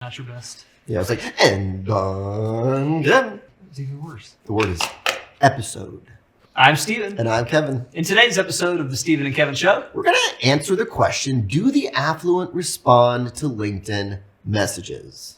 Not your best. Yeah, it's like, and done. It's even worse. The word is episode. I'm Steven. And I'm Kevin. In today's episode of the Steven and Kevin Show, we're going to answer the question, do the affluent respond to LinkedIn messages?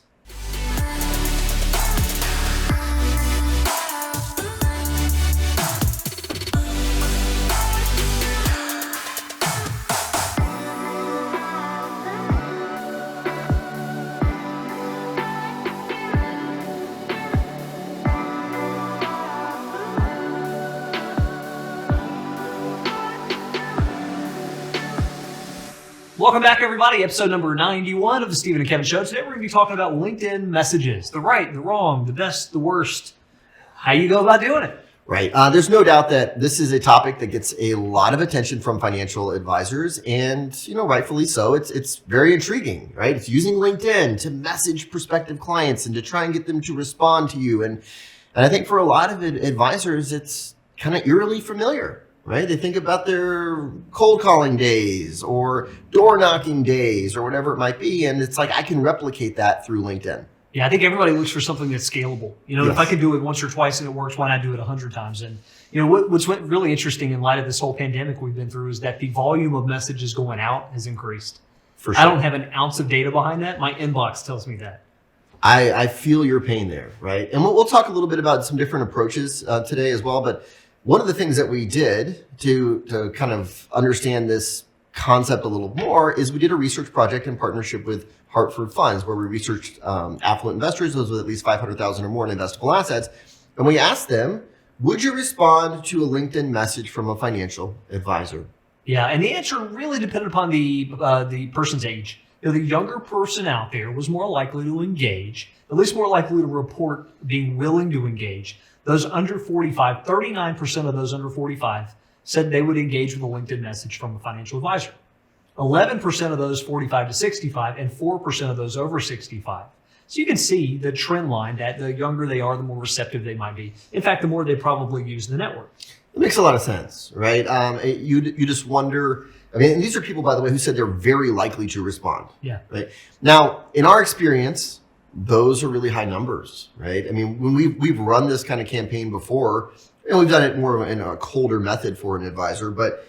Welcome back, everybody. Episode number 91 of the Steven and Kevin Show. Today, we're going to be talking about LinkedIn messages. The right, the wrong, the best, the worst. How you go about doing it. Right. There's no doubt that this is a topic that gets a lot of attention from financial advisors, and rightfully so. It's very intriguing, right? It's using LinkedIn to message prospective clients and to try and get them to respond to you. And I think for a lot of advisors, it's kind of eerily familiar. Right? They think about their cold calling days or door knocking days or whatever it might be. And it's like, I can replicate that through LinkedIn. Yeah, I think everybody looks for something that's scalable. Yes. If I can do it once or twice and it works, why not do it 100 times? And what's really interesting in light of this whole pandemic we've been through is that the volume of messages going out has increased. For sure. I don't have an ounce of data behind that. My inbox tells me that. I feel your pain there, right? And we'll talk a little bit about some different approaches today as well. But one of the things that we did to kind of understand this concept a little more is we did a research project in partnership with Hartford Funds, where we researched affluent investors, those with at least $500,000 or more in investable assets. And we asked them, would you respond to a LinkedIn message from a financial advisor? Yeah, and the answer really depended upon the person's age. The younger person out there was more likely to engage, at least more likely to report being willing to engage. Those under 45, 39% of those under 45 said they would engage with a LinkedIn message from a financial advisor. 11% of those 45 to 65 and 4% of those over 65. So you can see the trend line that the younger they are, the more receptive they might be. In fact, the more they probably use the network. It makes a lot of sense, right? You just wonder. I mean, and these are people, by the way, who said they're very likely to respond. Yeah. Right. Now, in our experience, those are really high numbers, right? I mean, when we've run this kind of campaign before, and we've done it more in a colder method for an advisor, but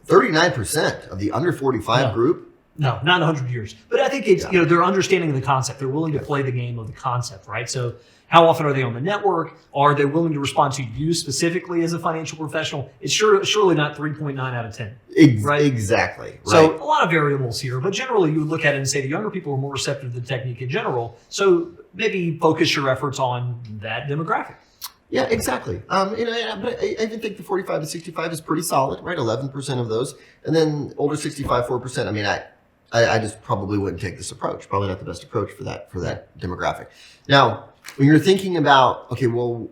39% of the under 45 group. No, not 100 years. But I think it's, they're understanding of the concept. They're willing to play the game of the concept, right? So how often are they on the network? Are they willing to respond to you specifically as a financial professional? It's surely not 3.9 out of 10. Right? Exactly. Right. So a lot of variables here, but generally you would look at it and say the younger people are more receptive to the technique in general. So maybe focus your efforts on that demographic. Yeah, exactly. But I even think the 45 to 65 is pretty solid, right? 11% of those. And then older 65, 4%. I mean, I just probably wouldn't take this approach. Probably not the best approach for that demographic. Now, when you're thinking about, okay, well,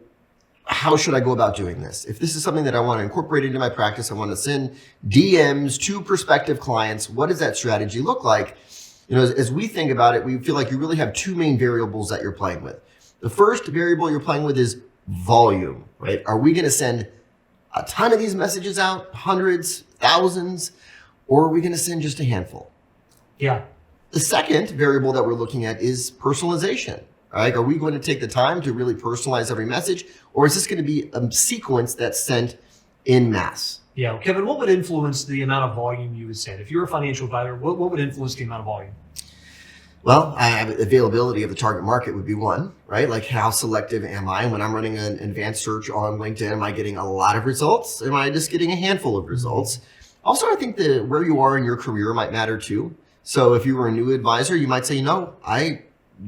how should I go about doing this? If this is something that I want to incorporate into my practice, I want to send DMs to prospective clients, what does that strategy look like? As we think about it, we feel like you really have two main variables that you're playing with. The first variable you're playing with is volume, right? Are we going to send a ton of these messages out, hundreds, thousands, or are we going to send just a handful? Yeah. The second variable that we're looking at is personalization. Right? Are we going to take the time to really personalize every message, or is this going to be a sequence that's sent in mass? Yeah. Kevin, what would influence the amount of volume you would send? If you're a financial advisor, what would influence the amount of volume? Well, availability of the target market would be one, right? Like how selective am I? When I'm running an advanced search on LinkedIn, am I getting a lot of results? Am I just getting a handful of results? Also, I think where you are in your career might matter too. So if you were a new advisor, you might say, I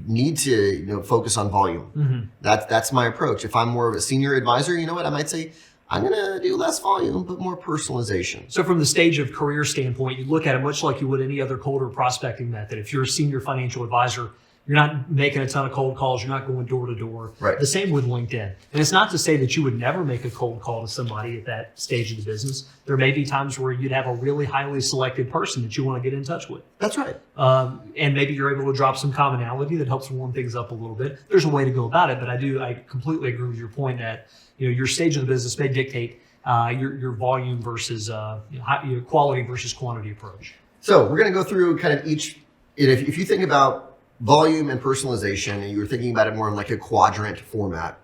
need to focus on volume. Mm-hmm. That's my approach. If I'm more of a senior advisor, I might say I'm going to do less volume but more personalization. So from the stage of career standpoint, you look at it much like you would any other colder prospecting method. If you're a senior financial advisor, you're not making a ton of cold calls. You're not going door to door. Right. The same with LinkedIn. And it's not to say that you would never make a cold call to somebody at that stage of the business. There may be times where you'd have a really highly selected person that you want to get in touch with. That's right. And maybe you're able to drop some commonality that helps warm things up a little bit. There's a way to go about it, but I completely agree with your point that your stage of the business may dictate your volume versus your quality versus quantity approach. So we're going to go through kind of each. If you think about volume and personalization, and you were thinking about it more in like a quadrant format,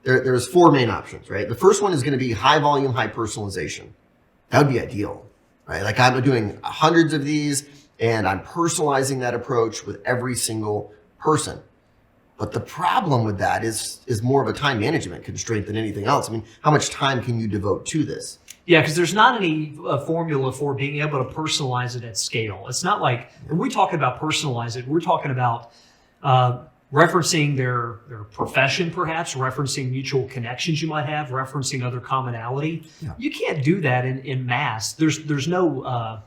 there's 4 main options, right? The first one is going to be high volume, high personalization. That would be ideal, right? Like I'm doing hundreds of these and I'm personalizing that approach with every single person. But the problem with that is more of a time management constraint than anything else. I mean, how much time can you devote to this? Yeah, because there's not any formula for being able to personalize it at scale. It's not like, when we talk about personalize it, we're talking about referencing their profession, perhaps, referencing mutual connections you might have, referencing other commonality. Yeah. You can't do that in mass. There's no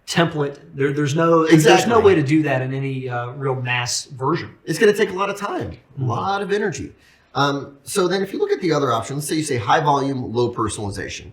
template. There's no way to do that in any real mass version. It's going to take a lot of time, a lot of energy. So then if you look at the other options, say you say high volume, low personalization.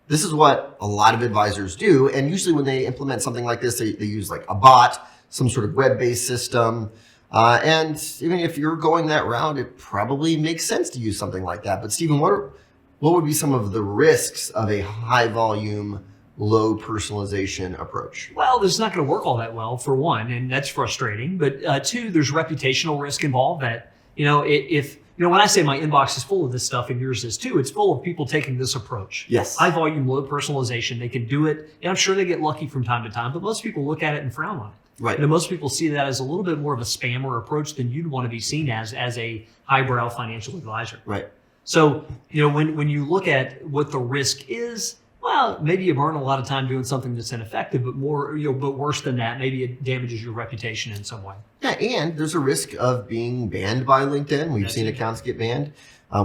This is what a lot of advisors do. And usually when they implement something like this, they use like a bot, some sort of web-based system. And even if you're going that route, it probably makes sense to use something like that. But Stephen, what would be some of the risks of a high volume, low personalization approach? Well, this is not going to work all that well, for one, and that's frustrating. But two, there's reputational risk involved that, if when I say my inbox is full of this stuff and yours is too, it's full of people taking this approach. Yes. High volume, low personalization. They can do it. And I'm sure they get lucky from time to time, but most people look at it and frown on it. Right. Most people see that as a little bit more of a spammer approach than you'd want to be seen as a highbrow financial advisor. Right. So, when you look at what the risk is, well, maybe you burn a lot of time doing something that's ineffective, but but worse than that, maybe it damages your reputation in some way. Yeah, and there's a risk of being banned by LinkedIn. We've seen accounts get banned.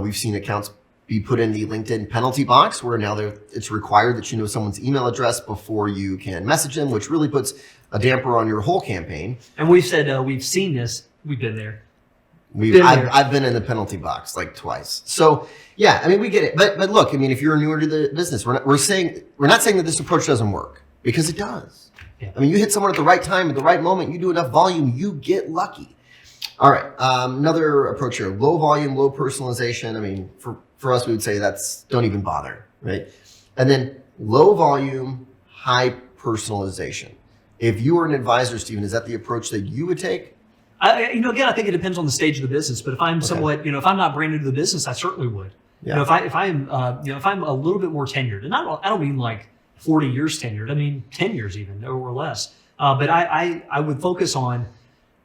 We've seen accounts be put in the LinkedIn penalty box, where now it's required that you know someone's email address before you can message them, which really puts a damper on your whole campaign. And we've said we've seen this. We've been there. I've been in the penalty box like twice. So yeah, I mean, we get it. But look, I mean, if you're newer to the business, we're not saying that this approach doesn't work, because it does. Yeah. I mean, you hit someone at the right time, at the right moment, you do enough volume, you get lucky. All right. Another approach here, low volume, low personalization. I mean, for us, we would say don't even bother, right? And then low volume, high personalization. If you were an advisor, Stephen, is that the approach that you would take? Again, I think it depends on the stage of the business. But if I'm somewhat, if I'm not brand new to the business, I certainly would. Yeah. If I'm a little bit more tenured, and I don't mean like 40 years tenured. I mean 10 years even or less. But I would focus on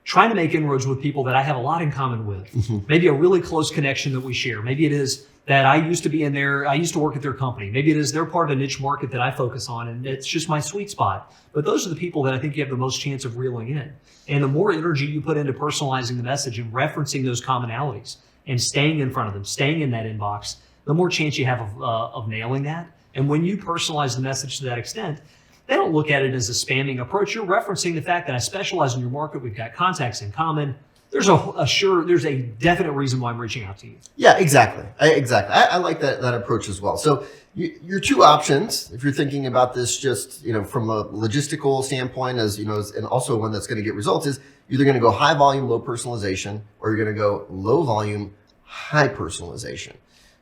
trying to make inroads with people that I have a lot in common with. Mm-hmm. Maybe a really close connection that we share. Maybe it is that I used to work at their company. Maybe it is they're part of a niche market that I focus on, and it's just my sweet spot. But those are the people that I think you have the most chance of reeling in. And the more energy you put into personalizing the message and referencing those commonalities and staying in front of them, staying in that inbox, the more chance you have of nailing that. And when you personalize the message to that extent, they don't look at it as a spamming approach. You're referencing the fact that I specialize in your market. We've got contacts in common. There's a definite reason why I'm reaching out to you. Yeah, exactly. I like that approach as well. So your two options, if you're thinking about this just, from a logistical standpoint, and also one that's going to get results, is you're either going to go high volume, low personalization, or you're going to go low volume, high personalization.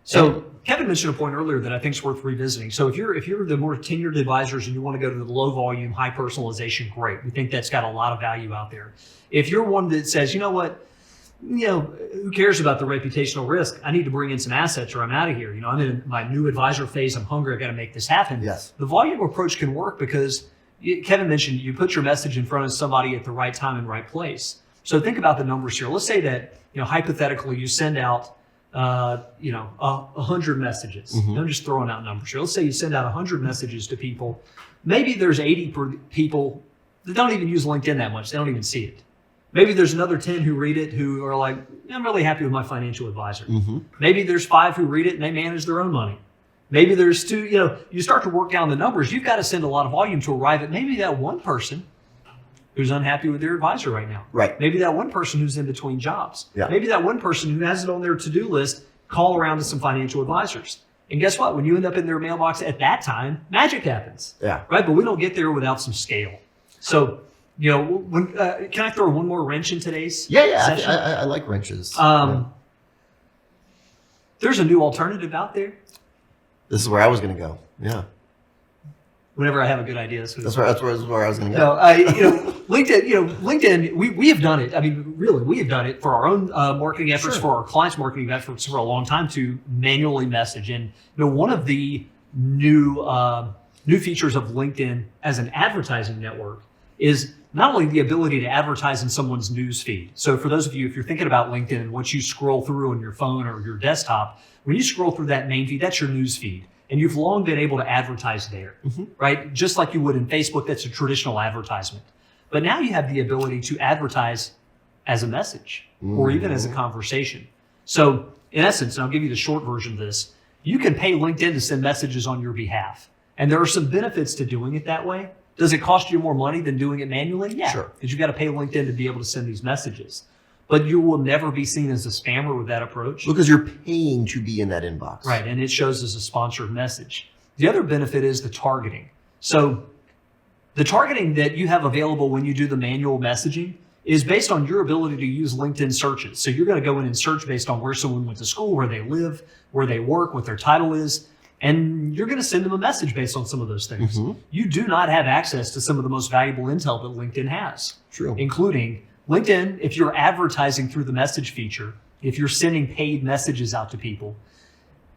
So Kevin mentioned a point earlier that I think is worth revisiting. So if you're the more tenured advisors and you want to go to the low volume, high personalization, great. We think that's got a lot of value out there. If you're one that says, you know what, who cares about the reputational risk? I need to bring in some assets or I'm out of here. I'm in my new advisor phase. I'm hungry. I got to make this happen. Yes. The volume approach can work because Kevin mentioned you put your message in front of somebody at the right time and right place. So think about the numbers here. Let's say that, hypothetically you send out 100 messages. Mm-hmm. I'm just throwing out numbers here. Let's say you send out 100 messages to people. Maybe there's 80 people that don't even use LinkedIn that much. They don't even see it. Maybe there's another 10 who read it who are like, I'm really happy with my financial advisor. Mm-hmm. Maybe there's 5 who read it and they manage their own money. Maybe there's 2, you start to work down the numbers. You've got to send a lot of volume to arrive at maybe that one person who's unhappy with their advisor right now. Right. Maybe that one person who's in between jobs. Yeah. Maybe that one person who has it on their to-do list, call around to some financial advisors. And guess what? When you end up in their mailbox at that time, magic happens. Yeah. Right? But we don't get there without some scale. So, can I throw one more wrench in today's session? I like wrenches. There's a new alternative out there. This is where I was going to go. Yeah. Whenever I have a good idea. That's where I was going to go. No, LinkedIn, we have done it. I mean, really, we have done it for our own marketing efforts, Sure. for our clients' marketing efforts for a long time to manually message. And one of the new features of LinkedIn as an advertising network is not only the ability to advertise in someone's news feed. So for those of you, if you're thinking about LinkedIn, once you scroll through on your phone or your desktop, when you scroll through that main feed, that's your news feed. And you've long been able to advertise there, right? Just like you would in Facebook, that's a traditional advertisement. But now you have the ability to advertise as a message or even as a conversation. So in essence, and I'll give you the short version of this, you can pay LinkedIn to send messages on your behalf. And there are some benefits to doing it that way. Does it cost you more money than doing it manually? Yeah, Sure. because you've got to pay LinkedIn to be able to send these messages. But you will never be seen as a spammer with that approach. Because you're paying to be in that inbox. Right, and it shows as a sponsored message. The other benefit is the targeting. So the targeting that you have available when you do the manual messaging is based on your ability to use LinkedIn searches. So you're going to go in and search based on where someone went to school, where they live, where they work, what their title is. And you're going to send them a message based on some of those things. You do not have access to some of the most valuable intel that LinkedIn has. True. Including LinkedIn, if you're advertising through the message feature, if you're sending paid messages out to people,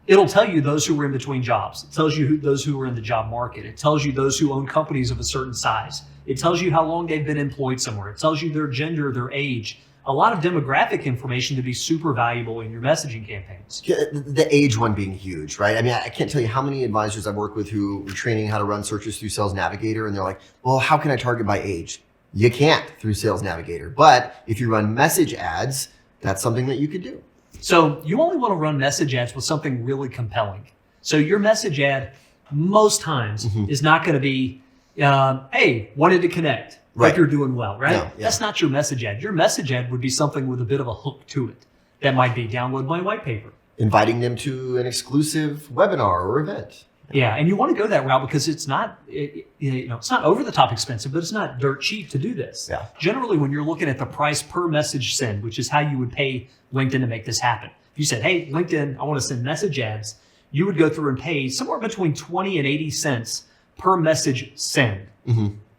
it'll tell you those who are in between jobs. It tells you those who are in the job market. It tells you those who own companies of a certain size. It tells you how long they've been employed somewhere. It tells you their gender, their age. A lot of demographic information to be super valuable in your messaging campaigns. The age one being huge, right? I mean, I can't tell you how many advisors I've worked with who are training how to run searches through Sales Navigator, and they're like, well, how can I target by age? You can't through Sales Navigator. But if you run message ads, that's something that you could do. So you only want to run message ads with something really compelling. So your message ad most times is not going to be, hey, wanted to connect. Right. Like you're doing well, right? No, yeah. That's not your message ad. Your message ad would be something with a bit of a hook to it. That might be download my white paper. Inviting them to an exclusive webinar or event. Yeah, and you want to go that route because it's not, it's not over the top expensive, but it's not dirt cheap to do this. Yeah. Generally, when you're looking at the price per message send, which is how you would pay LinkedIn to make this happen. If you said, hey, LinkedIn, I want to send message ads, you would go through and pay somewhere between 20 and 80 cents per message send.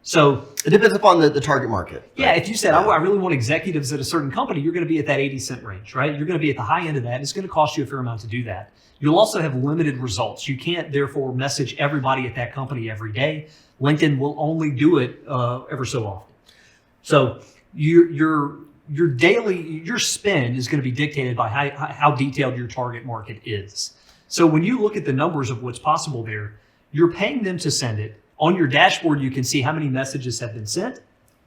So it depends upon the target market. Yeah, Right? if you said, I really want executives at a certain company, you're going to be at that 80-cent range, right? You're going to be at the high end of that. And it's going to cost you a fair amount to do that. You'll also have limited results. You can't, therefore, message everybody at that company every day. LinkedIn will only do it ever so often. So your spend is going to be dictated by how detailed your target market is. So when you look at the numbers of what's possible there, you're paying them to send it. On your dashboard, you can see how many messages have been sent,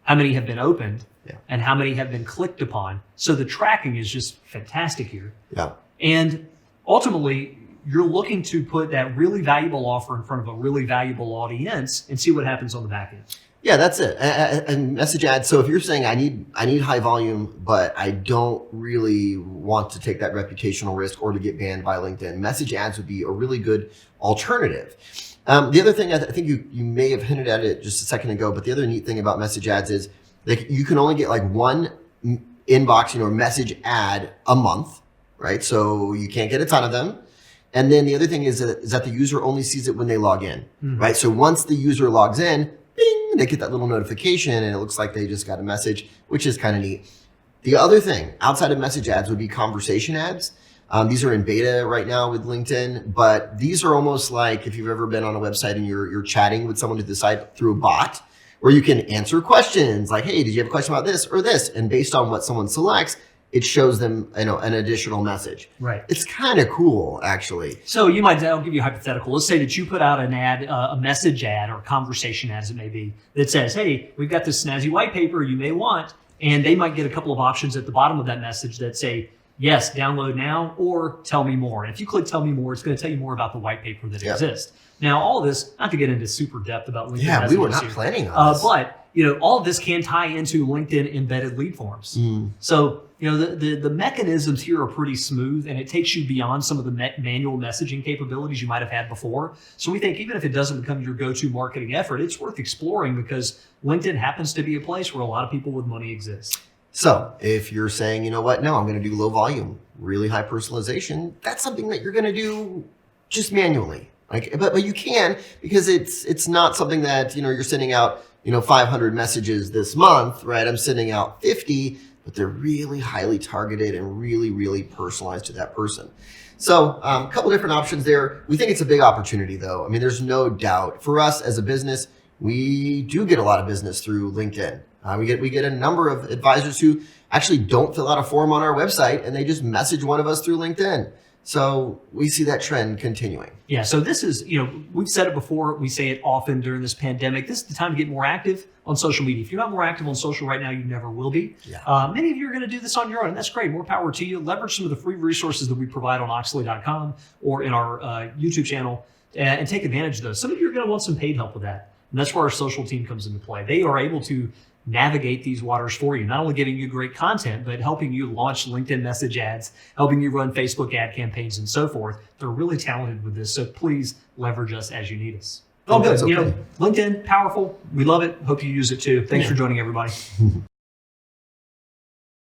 how many have been opened, and how many have been clicked upon. So the tracking is just fantastic here. Yeah. And ultimately, you're looking to put that really valuable offer in front of a really valuable audience and see what happens on the back end. Yeah, that's it. And message ads. So if you're saying I need high volume, but I don't really want to take that reputational risk or to get banned by LinkedIn, message ads would be a really good alternative. The other thing, I think you may have hinted at it just a second ago, but the other neat thing about message ads is like you can only get like one inbox, message ad a month, right? So you can't get a ton of them. And then the other thing is that the user only sees it when they log in, right? So once the user logs in, bing, they get that little notification and it looks like they just got a message, which is kind of neat. The other thing outside of message ads would be conversation ads. These are in beta right now with LinkedIn, but these are almost like if you've ever been on a website and you're chatting with someone to decide through a bot where you can answer questions like, hey, did you have a question about this or this? And based on what someone selects, it shows them, an additional message. Right. It's kind of cool, actually. So I'll give you a hypothetical. Let's say that you put out an ad, a message ad or a conversation ad as it may be, that says, hey, we've got this snazzy white paper you may want. And they might get a couple of options at the bottom of that message that say, yes, download now, or tell me more. And if you click tell me more, it's going to tell you more about the white paper that exists. Now, all of this, not to get into super depth about LinkedIn Yeah, we were messages not here, planning on this. but all of this can tie into LinkedIn embedded lead forms. So, the mechanisms here are pretty smooth, and it takes you beyond some of the manual messaging capabilities you might have had before. So we think even if it doesn't become your go-to marketing effort, it's worth exploring because LinkedIn happens to be a place where a lot of people with money exist. So if you're saying, you know what, no, I'm going to do low volume, really high personalization, that's something that you're going to do just manually. Like, but you can, because it's not something that, you're sending out, 500 messages this month, right? I'm sending out 50, but they're really highly targeted and really, really personalized to that person. So a couple different options there. We think it's a big opportunity though. I mean, there's no doubt for us as a business, we do get a lot of business through LinkedIn. We get a number of advisors who actually don't fill out a form on our website and they just message one of us through LinkedIn. So we see that trend continuing. Yeah. So this is, we've said it before. We say it often during this pandemic. This is the time to get more active on social media. If you're not more active on social right now, you never will be. Yeah. Many of you are going to do this on your own, and that's great. More power to you. Leverage some of the free resources that we provide on Oechsli.com or in our YouTube channel and take advantage of those. Some of you are going to want some paid help with that. And that's where our social team comes into play. They are able to navigate these waters for you, not only giving you great content, but helping you launch LinkedIn message ads, helping you run Facebook ad campaigns and so forth. They're really talented with this. So please leverage us as you need us. All good. Okay. LinkedIn, powerful. We love it. Hope you use it too. Thanks for joining, everybody.